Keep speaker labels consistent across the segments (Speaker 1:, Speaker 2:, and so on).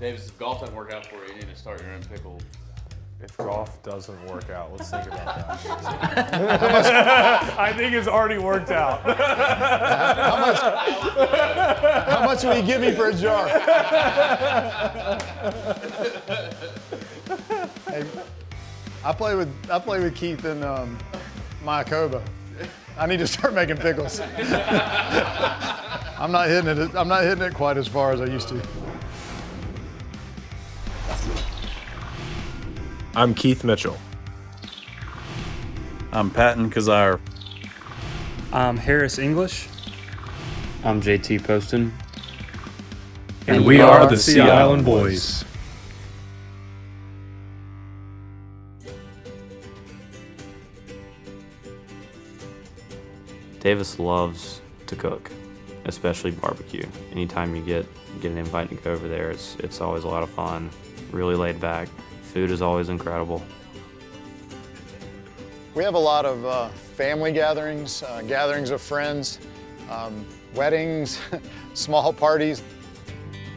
Speaker 1: Davis, if golf doesn't work out for you, you need to start your own pickle.
Speaker 2: If golf doesn't work out, let's think about that. I think it's already worked out.
Speaker 3: How much will you give me for a jar? Hey, I play with Keith in Mayakoba. I need to start making pickles. I'm not hitting it quite as far as I used to.
Speaker 2: I'm Keith Mitchell.
Speaker 4: I'm Patton Kazire.
Speaker 5: I'm Harris English.
Speaker 6: I'm JT Poston.
Speaker 2: And we are the Sea Island Boys.
Speaker 6: Davis loves to cook, especially barbecue. Anytime you get an invite to go over there, it's always a lot of fun, really laid back. Food is always incredible.
Speaker 3: We have a lot of family gatherings, gatherings of friends, weddings, small parties.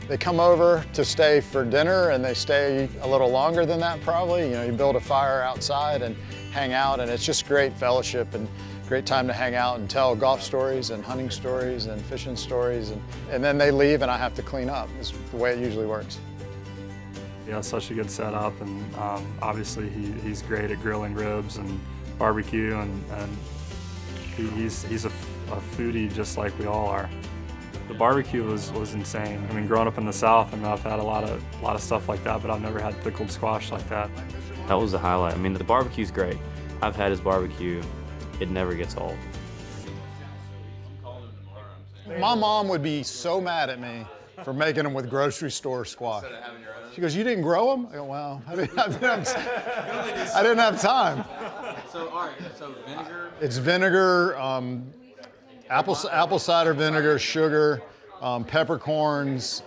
Speaker 3: They come over to stay for dinner, and they stay a little longer than that probably. You know, you build a fire outside and hang out, and it's just great fellowship and great time to hang out and tell golf stories and hunting stories and fishing stories. And then they leave and I have to clean up. It's the way it usually works.
Speaker 5: Yeah, such a good setup, and obviously he's great at grilling ribs and barbecue, and he's a foodie just like we all are. The barbecue was insane. I mean, growing up in the South, I mean, I've had a lot of stuff like that, but I've never had pickled squash like that.
Speaker 6: That was the highlight. I mean, the barbecue's great. I've had his barbecue. It never gets old.
Speaker 3: My mom would be so mad at me for making them with grocery store squash. She goes, "You didn't grow them?" I go, "Well, I didn't have time."
Speaker 1: So, all right, so vinegar?
Speaker 3: It's vinegar, apple cider vinegar, sugar, peppercorns.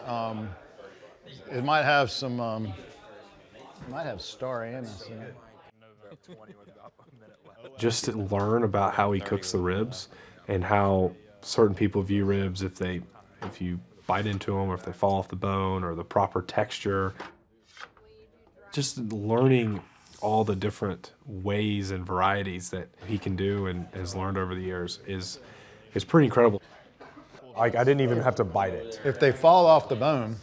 Speaker 3: It might have some, it might have star anise in it.
Speaker 2: Just to learn about how he cooks the ribs and how certain people view ribs if you bite into them or if they fall off the bone or the proper texture. Just learning all the different ways and varieties that he can do and has learned over the years is pretty incredible. Like, I didn't even have to bite it.
Speaker 3: If they fall off the bone,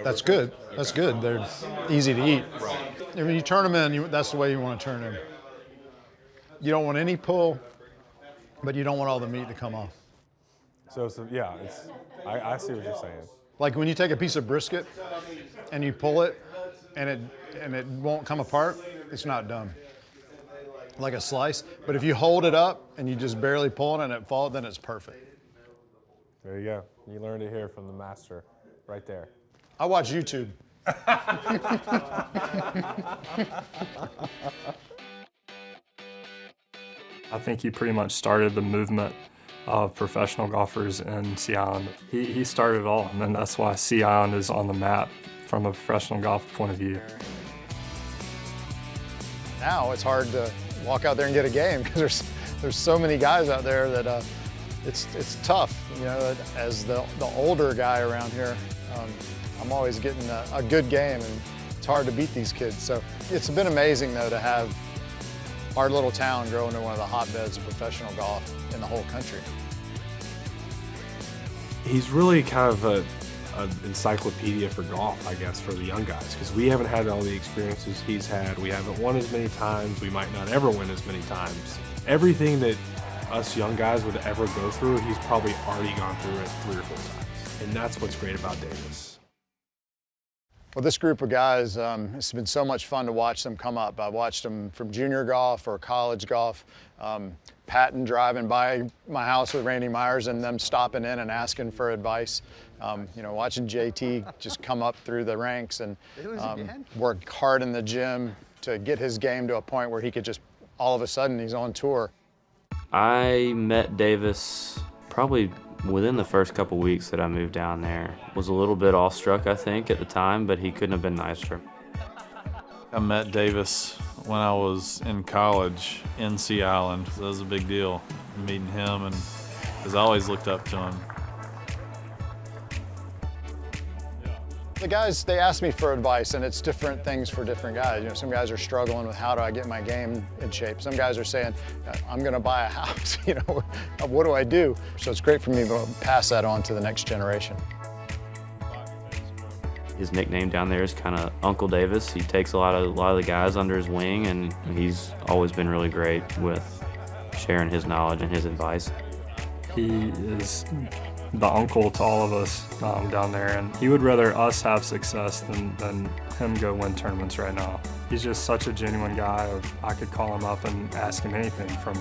Speaker 3: that's good. That's good. They're easy to eat. If you turn them in, that's the way you want to turn them. You don't want any pull, but you don't want all the meat to come off.
Speaker 2: So yeah, I see what you're saying.
Speaker 3: Like when you take a piece of brisket and you pull it and it won't come apart, it's not done. Like a slice, but if you hold it up and you just barely pull it and it falls, then it's perfect.
Speaker 2: There you go. You learned it here from the master, right there.
Speaker 3: I watch YouTube.
Speaker 5: I think he pretty much started the movement of professional golfers in Sea Island. He started it all, and then that's why Sea Island is on the map from a professional golf point of view.
Speaker 3: Now it's hard to walk out there and get a game because there's so many guys out there that it's tough. You know, as the older guy around here, I'm always getting a good game, and it's hard to beat these kids. So it's been amazing though to have our little town grow into one of the hotbeds of professional golf in the whole country.
Speaker 2: He's really kind of an encyclopedia for golf, I guess, for the young guys, because we haven't had all the experiences he's had. We haven't won as many times. We might not ever win as many times. Everything that us young guys would ever go through, he's probably already gone through it 3 or 4 times. And that's what's great about Davis.
Speaker 3: Well, this group of guys, it's been so much fun to watch them come up. I've watched them from junior golf or college golf. Patton driving by my house with Randy Myers and them stopping in and asking for advice. You know, watching JT just come up through the ranks and work hard in the gym to get his game to a point where he could just, all of a sudden, he's on tour.
Speaker 6: I met Davis probably within the first couple weeks that I moved down there. Was a little bit awestruck, I think, at the time, but he couldn't have been nicer.
Speaker 4: I met Davis when I was in college in Sea Island. So that was a big deal, meeting him, and because I always looked up to him.
Speaker 3: The guys, they ask me for advice, and it's different things for different guys. You know, some guys are struggling with how do I get my game in shape. Some guys are saying, I'm gonna buy a house, you know, what do I do? So it's great for me to pass that on to the next generation.
Speaker 6: His nickname down there is kind of Uncle Davis. He takes a lot of the guys under his wing, and he's always been really great with sharing his knowledge and his advice.
Speaker 5: He is the uncle to all of us down there, and he would rather us have success than him go win tournaments right now. He's just such a genuine guy. I could call him up and ask him anything, from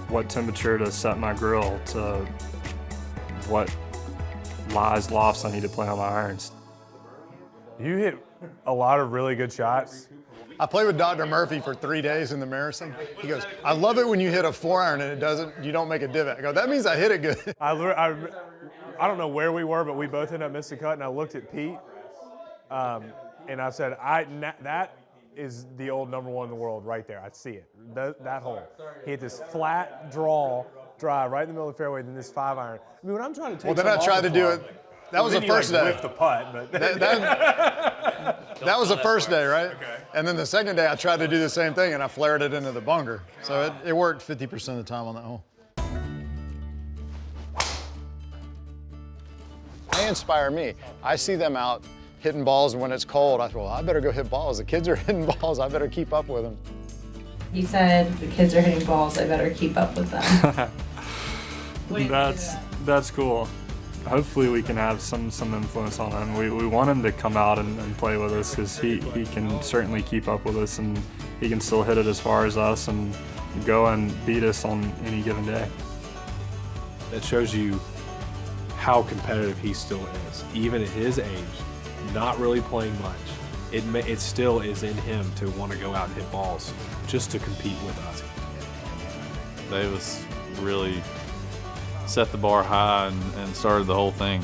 Speaker 5: what temperature to set my grill to what lies lofts I need to play on my irons.
Speaker 2: You hit a lot of really good shots.
Speaker 3: I played with Dr. Murphy for 3 days in the Marison. He goes, I love it when you hit a 4-iron and you don't make a divot. I go, that means I hit it good.
Speaker 2: I don't know where we were, but we both ended up missing the cut, and I looked at Pete, and I said, that is the old #1 in the world right there. I see it, that hole. He hit this flat drive right in the middle of the fairway, then this 5-iron. I mean, when I'm trying to take
Speaker 3: Well, then I tried to do it. That was the first day.
Speaker 2: Whiff the putt, but
Speaker 3: that was the first day, right?
Speaker 2: Okay.
Speaker 3: And then the second day, I tried to do the same thing, and I flared it into the bunker. So it worked 50% of the time on that hole. They inspire me. I see them out hitting balls when it's cold. I thought, well, I better go hit balls. The kids are hitting balls. I better keep up with them.
Speaker 7: He said, the kids are hitting balls, I better keep up with them.
Speaker 5: That's cool. Hopefully we can have some influence on him. We want him to come out and play with us, because he can certainly keep up with us, and he can still hit it as far as us and go and beat us on any given day.
Speaker 2: That shows you how competitive he still is, even at his age, not really playing much. It still is in him to want to go out and hit balls just to compete with us.
Speaker 4: Davis really set the bar high and started the whole thing.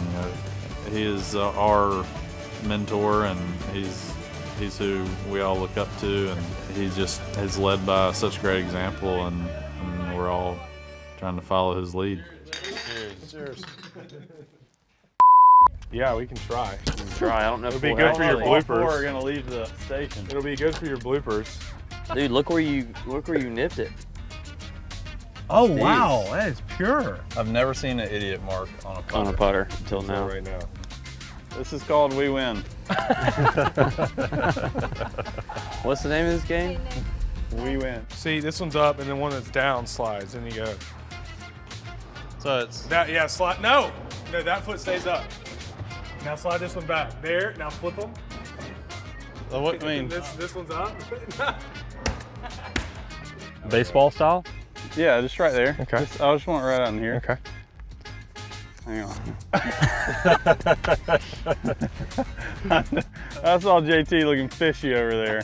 Speaker 4: He is our mentor, and he's who we all look up to, and he just is led by such a great example, and we're all trying to follow his lead.
Speaker 3: Cheers.
Speaker 2: Yeah, we can try.
Speaker 6: Try. I don't know if
Speaker 2: It'll be
Speaker 6: we'll
Speaker 2: good for
Speaker 6: have
Speaker 2: your
Speaker 6: to.
Speaker 4: All four are
Speaker 2: bloopers.
Speaker 4: gonna leave the station.
Speaker 2: It'll be good for your bloopers.
Speaker 6: Dude, look where you nipped it.
Speaker 2: Oh wow, that is pure.
Speaker 4: I've never seen an idiot mark on a putter.
Speaker 6: On a putter until now.
Speaker 2: Right now.
Speaker 4: This is called We Win.
Speaker 6: What's the name of this game?
Speaker 4: We win.
Speaker 2: See, this one's up, and then one that's down slides, and you go.
Speaker 4: So it's
Speaker 2: That slide. No, that foot stays up. Now slide this one back. There. Now flip them.
Speaker 4: what I mean.
Speaker 2: This one's up.
Speaker 5: Baseball style?
Speaker 4: Yeah, just right there.
Speaker 2: Okay.
Speaker 4: I just want it right out in here.
Speaker 2: Okay.
Speaker 4: Hang on. I saw JT looking fishy over there.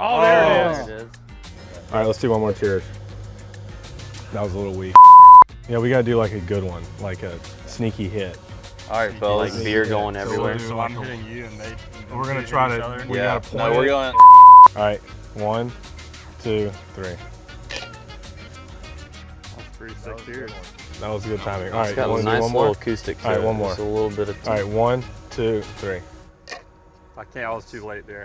Speaker 2: Oh, there it is.
Speaker 6: There it is.
Speaker 2: All right, let's do one more cheers. That was a little weak. Yeah, we gotta do like a good one, like a sneaky hit.
Speaker 4: All right, fellas.
Speaker 6: Like beer going everywhere.
Speaker 5: So I'm hitting you and they.
Speaker 2: We're gonna try
Speaker 5: each
Speaker 2: to.
Speaker 5: other.
Speaker 2: We gotta point.
Speaker 4: No, we're
Speaker 2: it.
Speaker 4: going.
Speaker 2: All right, 1, 2, 3.
Speaker 5: That's pretty sick cheers.
Speaker 2: That was good timing. All right,
Speaker 6: It's got
Speaker 2: you
Speaker 6: a
Speaker 2: wanna do
Speaker 6: nice
Speaker 2: one
Speaker 6: little
Speaker 2: more?
Speaker 6: acoustic to
Speaker 2: All right,
Speaker 6: it.
Speaker 2: one more.
Speaker 6: Just a little bit of.
Speaker 2: All right, 1, 2, 3.
Speaker 5: I was too late there.